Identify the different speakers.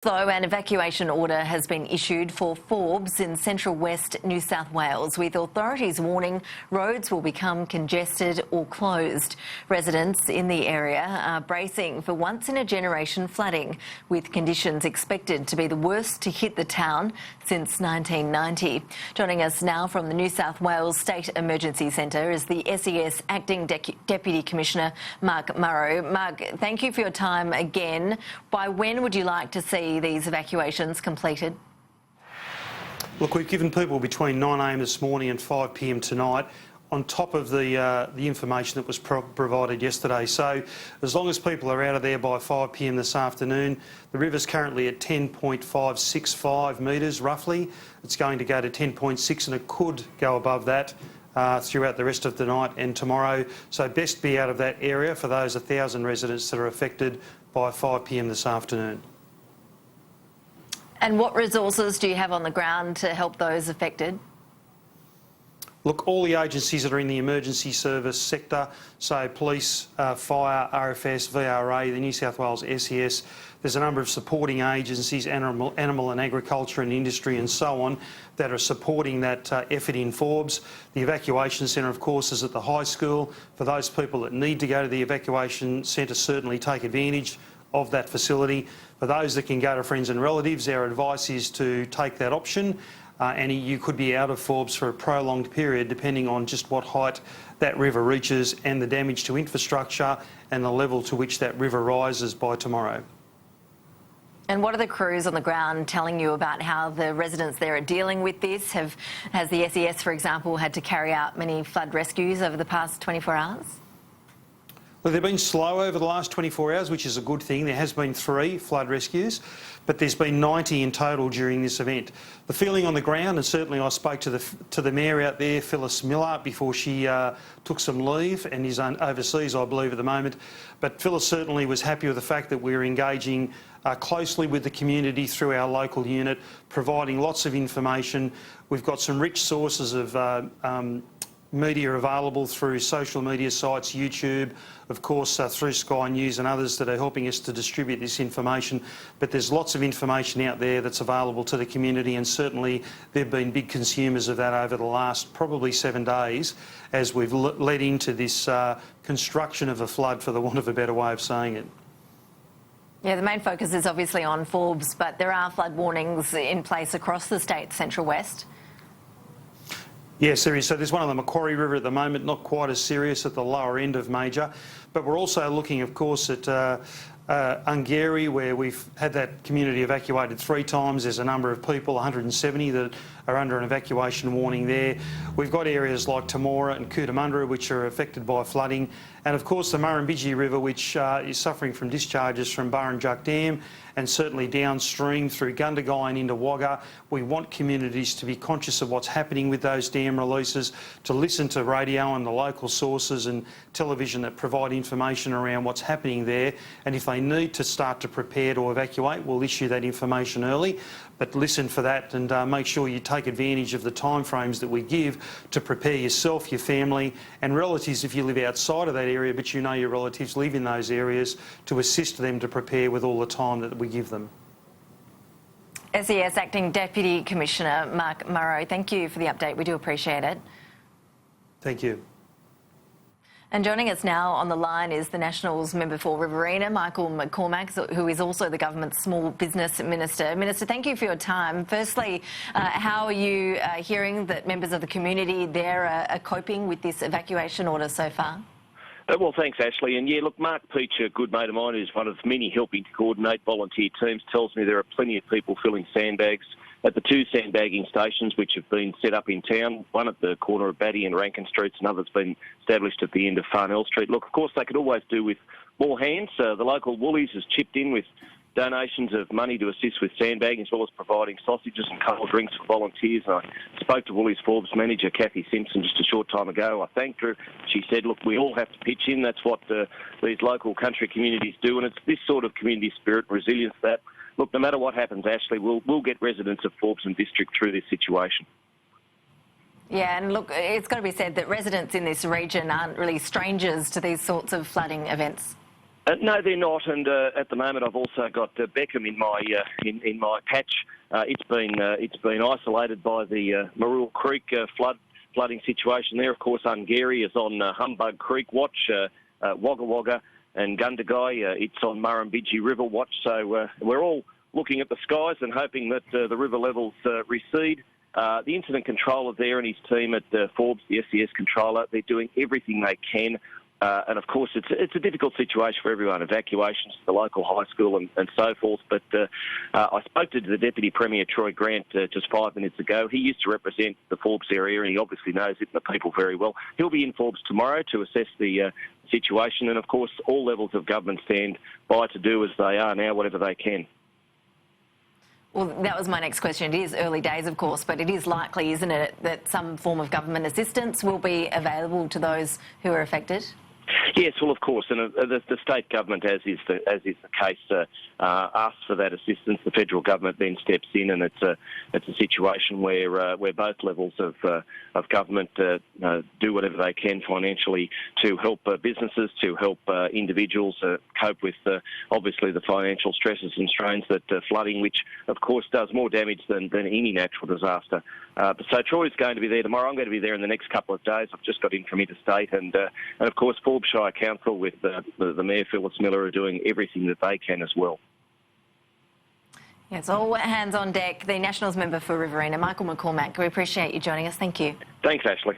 Speaker 1: Though an evacuation order has been issued for Forbes in Central West New South Wales, with authorities warning roads will become congested or closed. Residents in the area are bracing for once-in-a-generation flooding, with conditions expected to be the worst to hit the town since 1990. Joining us now from the New South Wales State Emergency Centre is the SES Acting Deputy Commissioner Mark Murrow. Mark, thank you for your time again. By when would you like to see these evacuations completed?
Speaker 2: Look, we've given people between 9 a.m. this morning and 5 p.m. tonight, on top of the information that was provided yesterday. So as long as people are out of there by 5 p.m. this afternoon, the river's currently at 10.565 metres roughly. It's going to go to 10.6 and it could go above that throughout the rest of the night and tomorrow. So best be out of that area for those 1,000 residents that are affected by 5 p.m. this afternoon.
Speaker 1: And what resources do you have on the ground to help those affected?
Speaker 2: Look, all the agencies that are in the emergency service sector, so police, fire, RFS, VRA, the New South Wales SES, there's a number of supporting agencies, animal and agriculture and industry and so on, that are supporting that effort in Forbes. The evacuation centre, of course, is at the high school. For those people that need to go to the evacuation centre, certainly take advantage of that facility. For those that can go to friends and relatives, our advice is to take that option, and you could be out of Forbes for a prolonged period depending on just what height that river reaches and the damage to infrastructure and the level to which that river rises by tomorrow.
Speaker 1: And what are the crews on the ground telling you about how the residents there are dealing with this? Has the SES, for example, had to carry out many flood rescues over the past 24 hours?
Speaker 2: Well, they've been slow over the last 24 hours, which is a good thing. There has been 3 flood rescues, but there's been 90 in total during this event. The feeling on the ground, and certainly I spoke to the Mayor out there, Phyllis Miller, before she took some leave and is overseas, I believe, at the moment. But Phyllis certainly was happy with the fact that we're engaging closely with the community through our local unit, providing lots of information. We've got some rich sources of media available through social media sites, YouTube, of course through Sky News and others that are helping us to distribute this information. But there's lots of information out there that's available to the community, and certainly they've been big consumers of that over the last probably 7 days as we've led into this construction of a flood, for the want of a better way of saying it.
Speaker 1: Yeah, the main focus is obviously on Forbes, but there are flood warnings in place across the state, Central West.
Speaker 2: Yes, there is. So there's one on the Macquarie River at the moment, not quite as serious at the lower end of major. But we're also looking, of course, at Ungarie, where we've had that community evacuated 3 times. There's a number of people, 170, that are under an evacuation warning there. We've got areas like Temora and Cootamundra, which are affected by flooding. And of course the Murrumbidgee River, which is suffering from discharges from Burrinjuck Dam, and certainly downstream through Gundagai and into Wagga. We want communities to be conscious of what's happening with those dam releases, to listen to radio and the local sources and television that provide information around what's happening there. And if they need to start to prepare to evacuate, we'll issue that information early. But listen for that and make sure you take advantage of the timeframes that we give to prepare yourself, your family and relatives if you live outside of that area, but you know your relatives live in those areas, to assist them to prepare with all the time that we give them.
Speaker 1: SES Acting Deputy Commissioner Mark Murrow, thank you for the update. We do appreciate it.
Speaker 2: Thank you.
Speaker 1: And joining us now on the line is the Nationals member for Riverina, Michael McCormack, who is also the government's Small Business Minister. Minister, thank you for your time. Firstly, how are you hearing that members of the community there are coping with this evacuation order so far?
Speaker 3: Well, thanks, Ashley. And yeah, look, Mark Peach, a good mate of mine, who's one of many helping to coordinate volunteer teams, tells me there are plenty of people filling sandbags at the 2 sandbagging stations which have been set up in town, one at the corner of Batty and Rankin Streets, another's been established at the end of Farnell Street. Look, of course, they could always do with more hands. The local Woolies has chipped in with donations of money to assist with sandbagging, as well as providing sausages and cold drinks for volunteers. And I spoke to Woolies Forbes manager Kathy Simpson just a short time ago. I thanked her. She said, look, we all have to pitch in. That's what these local country communities do, and it's this sort of community spirit and resilience that, look, no matter what happens, Ashley, we'll get residents of Forbes and District through this situation.
Speaker 1: Yeah, and look, it's got to be said that residents in this region aren't really strangers to these sorts of flooding events.
Speaker 3: No, they're not, and at the moment I've also got Beckom in my patch. It's been isolated by the Marul Creek flooding situation there. Of course, Ungarie is on Humbug Creek watch, Wagga Wagga and Gundagai. It's on Murrumbidgee River watch. So we're all looking at the skies and hoping that the river levels recede. The incident controller there and his team at Forbes, the SES controller, they're doing everything they can. And of course, it's a difficult situation for everyone, evacuations to the local high school and so forth. But I spoke to the Deputy Premier, Troy Grant, just 5 minutes ago. He used to represent the Forbes area and he obviously knows it and the people very well. He'll be in Forbes tomorrow to assess the situation. And of course, all levels of government stand by to do as they are now, whatever they can.
Speaker 1: Well, that was my next question. It is early days, of course, but it is likely, isn't it, that some form of government assistance will be available to those who are affected?
Speaker 3: Yes, well, of course, and the state government, as is the case, asks for that assistance. The federal government then steps in, and it's a situation where both levels of government do whatever they can financially to help businesses, to help individuals cope with obviously the financial stresses and strains that flooding, which of course does more damage than any natural disaster. So Troy's going to be there tomorrow. I'm going to be there in the next couple of days. I've just got in from interstate, and of course Forbes Shire Council with the Mayor Phyllis Miller are doing everything that they can as well.
Speaker 1: Yes, all hands on deck. The Nationals member for Riverina, Michael McCormack, we appreciate you joining us. Thank you.
Speaker 3: Thanks, Ashley.